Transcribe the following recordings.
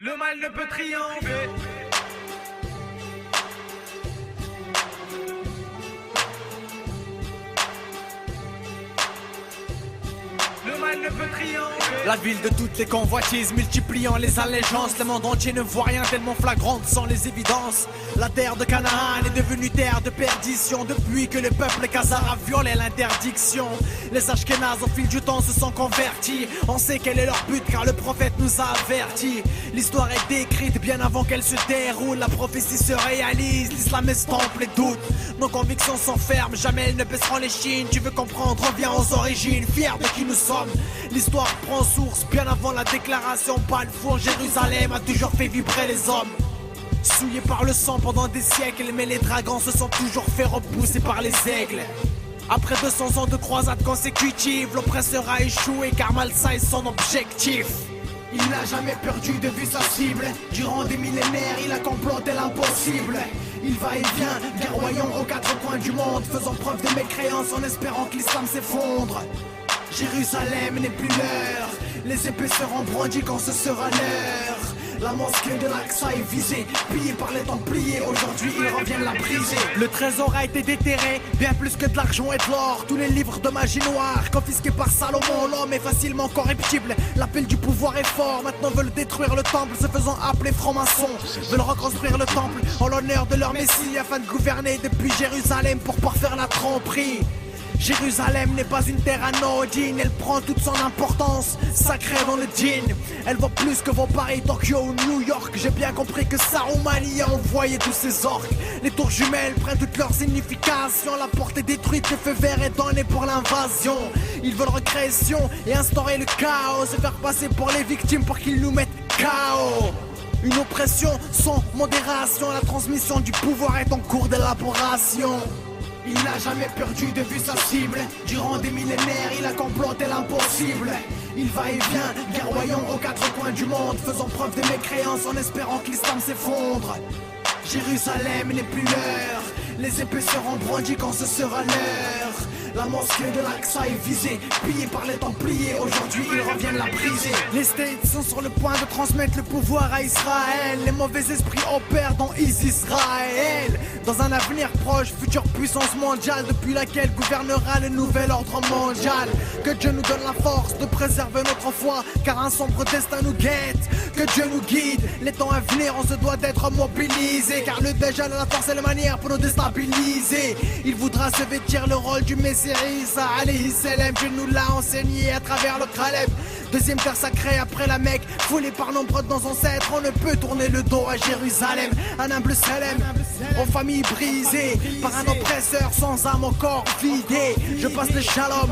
Le mal ne peut triompher. Le mal ne peut triompher. La ville de toutes les convoitises, multipliant les allégeances. Le monde entier ne voit rien tellement flagrante sans les évidences. La terre de Canaan est devenue terre de perdition depuis que le peuple khazar a violé l'interdiction. Les Ashkénazes au fil du temps se sont convertis. On sait quel est leur but car le prophète nous a avertis. L'histoire est décrite bien avant qu'elle se déroule. La prophétie se réalise, l'islam estompe les doutes. Nos convictions sont fermes, jamais elles ne baisseront les chines. Tu veux comprendre, reviens aux origines, fiers de qui nous sommes. L'histoire prend source bien avant la déclaration Balfour. Jérusalem a toujours fait vibrer les hommes. Souillés par le sang pendant des siècles, mais les dragons se sont toujours fait repousser par les aigles. Après 200 ans de croisades consécutives, l'oppresseur a échoué car Malsa est son objectif. Il n'a jamais perdu de vue sa cible. Durant des millénaires, il a comploté l'impossible. Il va et vient, guerroyant aux quatre coins du monde, faisant preuve de mécréance en espérant que l'islam s'effondre. Jérusalem n'est plus l'heure, les épées seront brandies quand ce sera l'heure. La mosquée de l'Aqsa est visée, pillée par les Templiers, aujourd'hui ils reviennent la briser. Le trésor a été déterré, bien plus que de l'argent et de l'or. Tous les livres de magie noire, confisqués par Salomon. L'homme est facilement corruptible, l'appel du pouvoir est fort. Maintenant veulent détruire le temple, se faisant appeler francs-maçons. Veulent reconstruire le temple en l'honneur de leur messie, afin de gouverner depuis Jérusalem pour parfaire la tromperie. Jérusalem n'est pas une terre anodine, elle prend toute son importance, sacrée dans le djinn. Elle vaut plus que vos Paris, Tokyo ou New York. J'ai bien compris que Saroumani a envoyé tous ses orques. Les tours jumelles prennent toutes leurs significations. La porte est détruite, le feu vert est donné pour l'invasion. Ils veulent recréer Sion et instaurer le chaos, se faire passer pour les victimes pour qu'ils nous mettent KO. Une oppression sans modération, la transmission du pouvoir est en cours d'élaboration. Il n'a jamais perdu de vue sa cible. Durant des millénaires, il a comploté l'impossible. Il va et vient, guerroyant aux quatre coins du monde, faisant preuve de mécréance en espérant que l'islam s'effondre. Jérusalem n'est plus l'heure, les épées seront brandies quand ce sera l'heure. La mosquée de l'Aqsa est visée, pillée par les Templiers, aujourd'hui ils reviennent la briser. Les States sont sur le point de transmettre le pouvoir à Israël. Les mauvais esprits opèrent dans Israël. Dans un avenir proche, future puissance mondiale, depuis laquelle gouvernera le nouvel ordre mondial. Que Dieu nous donne la force de préserver notre foi, car un sombre destin nous guette. Que Dieu nous guide, les temps à venir on se doit d'être mobilisés, car le Dajjal a la force et la manière pour nous déstabiliser. Il voudra se vêtir le rôle du Messie Isa alayhi salam. Dieu nous l'a enseigné à travers le Khaleb. Deuxième terre sacrée après la Mecque, foulée par nombre de nos ancêtres. On ne peut tourner le dos à Jérusalem. Un humble Salem, aux familles brisées par un oppresseur sans âme au corps vidé. Je passe le shalom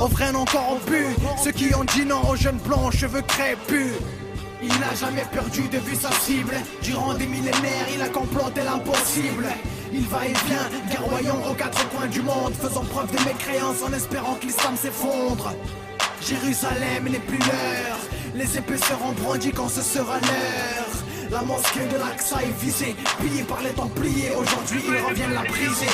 aux vrais non corrompus, ceux qui ont dit non aux jeunes blonds aux cheveux crépus. Il n'a jamais perdu de vue sa cible. Durant des millénaires, il a comploté l'impossible. Il va et vient, guerroyant aux quatre coins du monde, faisant preuve de mécréance en espérant que l'islam s'effondre. Jérusalem n'est plus l'heure, les épées seront brandies quand ce sera l'heure. La mosquée de l'Aqsa est visée, pillée par les Templiers, aujourd'hui ils reviennent la briser.